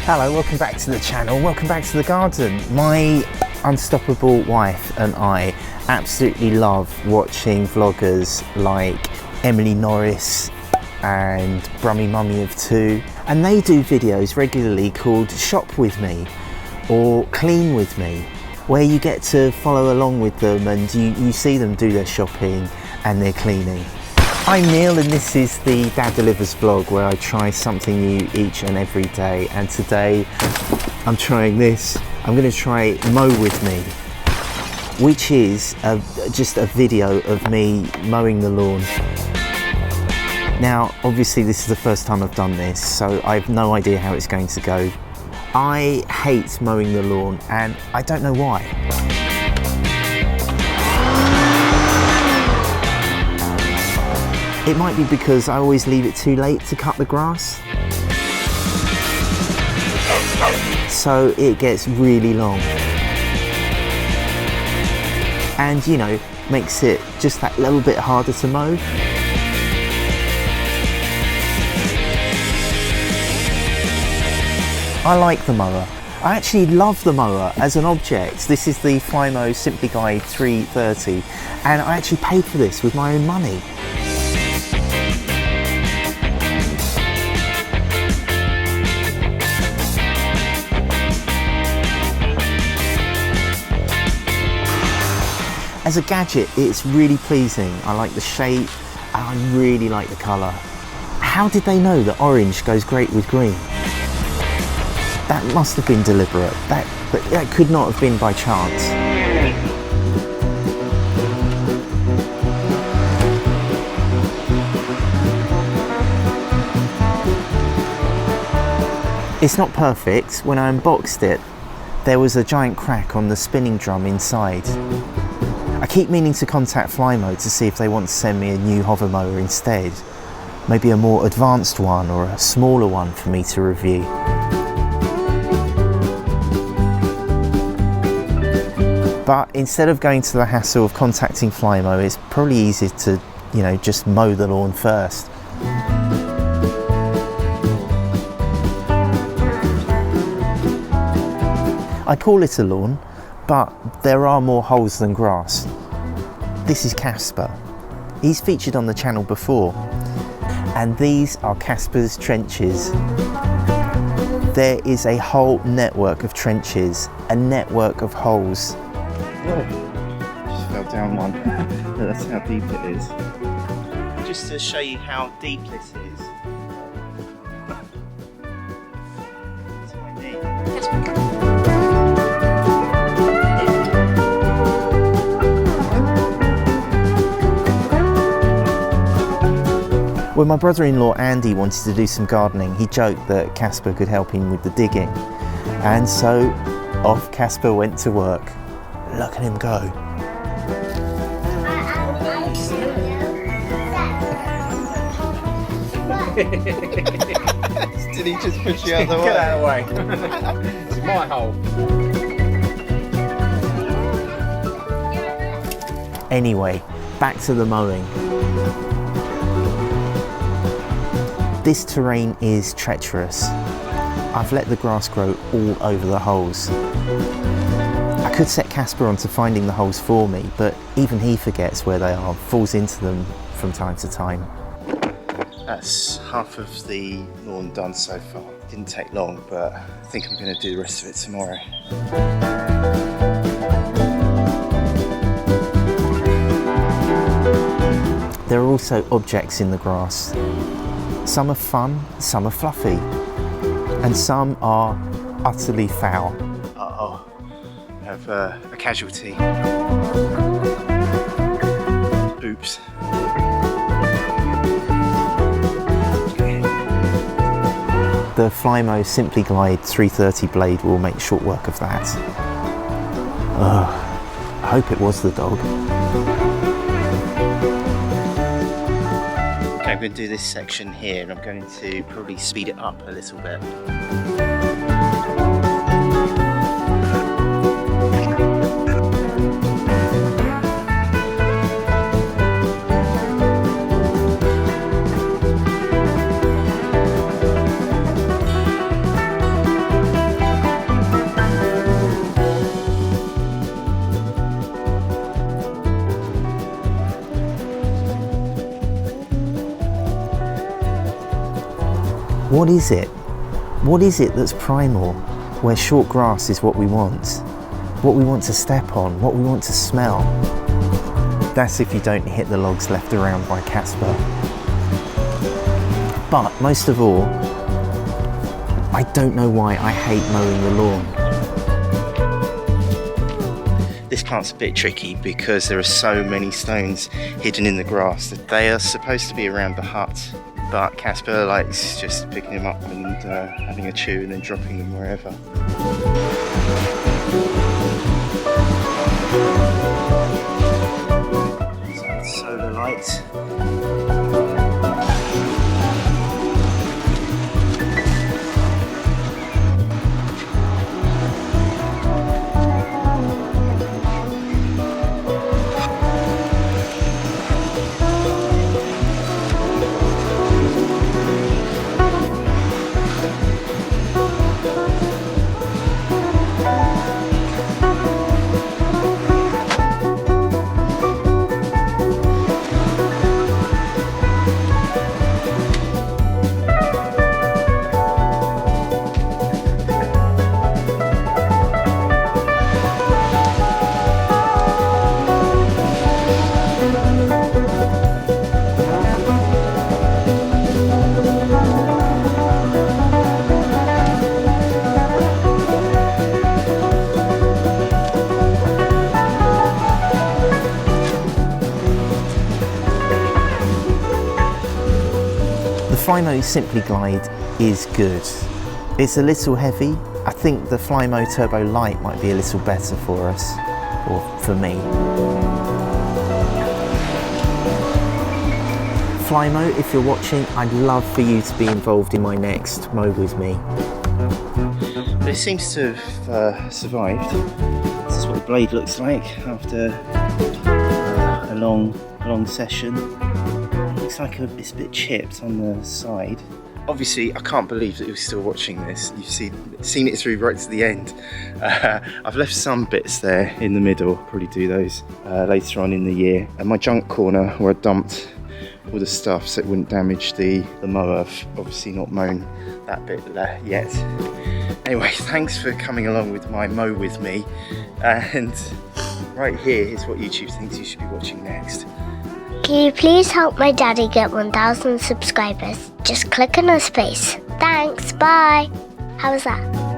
Hello, welcome back to the channel, welcome back to the garden. My unstoppable wife and I absolutely love watching vloggers like Emily Norris and Brummy Mummy of Two, and they do videos regularly called Shop With Me or Clean With Me, where you get to follow along with them and you see them do their shopping and their cleaning. I'm Neil and this is the Dad Delivers vlog, where I try something new each and every day, and today I'm trying this. I'm going to try Mow With Me, which is just a video of me mowing the lawn. Now obviously this is the first time I've done this, so I have no idea how it's going to go. I hate mowing the lawn and I don't know why. It might be because I always leave it too late to cut the grass, so it gets really long and, you know, makes it just that little bit harder to mow. I like the mower. I actually love the mower as an object. This is the Flymo SimplyGuide 330 and I actually paid for this with my own money. As a gadget, it's really pleasing. I like the shape and I really like the colour. How did they know that orange goes great with green? That must have been deliberate. That could not have been by chance. It's not perfect. When I unboxed it, there was a giant crack on the spinning drum inside. I keep meaning to contact Flymo to see if they want to send me a new hover mower instead. Maybe a more advanced one or a smaller one for me to review. But instead of going to the hassle of contacting Flymo, it's probably easier to, you know, just mow the lawn first. I call it a lawn, but there are more holes than grass. This is Casper. He's featured on the channel before, and these are Casper's trenches. There is a whole network of trenches, a network of holes. Oh, just fell down one. That's how deep it is. Just to show you how deep this is. That's my knee. When my brother-in-law Andy wanted to do some gardening, he joked that Casper could help him with the digging. And so off Casper went to work. Look at him go. Did he just push you out of the way? Get out of the way. It's my hole. Anyway, back to the mowing. This terrain is treacherous. I've let the grass grow all over the holes. I could set Casper onto finding the holes for me, but even he forgets where they are, falls into them from time to time. That's half of the lawn done so far. Didn't take long, but I think I'm going to do the rest of it tomorrow. There are also objects in the grass. Some are fun, some are fluffy, and some are utterly foul. Uh-oh, I have a casualty. Oops. The Flymo SimplyGuide 330 blade will make short work of that. I hope it was the dog. I'm going to do this section here and I'm going to probably speed it up a little bit. What is it? What is it that's primal, where short grass is what we want to step on, what we want to smell? That's if you don't hit the logs left around by Casper. But most of all, I don't know why I hate mowing the lawn. This part's a bit tricky because there are so many stones hidden in the grass that they are supposed to be around the hut, but Casper likes just picking them up and having a chew and then dropping them wherever. Solar light. The Flymo Simply Glide is good. It's a little heavy. I think the Flymo Turbo Light might be a little better for us, or for me. Flymo, if you're watching, I'd love for you to be involved in my next Mow With Me. But it seems to have survived. This is what the blade looks like after a long session. Looks like it's a bit chipped on the side. Obviously, I can't believe that you're still watching this. You've seen it through right to the end. I've left some bits there in the middle. Probably do those later on in the year. And my junk corner, where I dumped all the stuff so it wouldn't damage the mower. I've obviously not mown that bit yet. Anyway, thanks for coming along with my Mow With Me. And right here is what YouTube thinks you should be watching next. Can you please help my daddy get 1,000 subscribers? Just click on his face. Thanks, bye. How was that?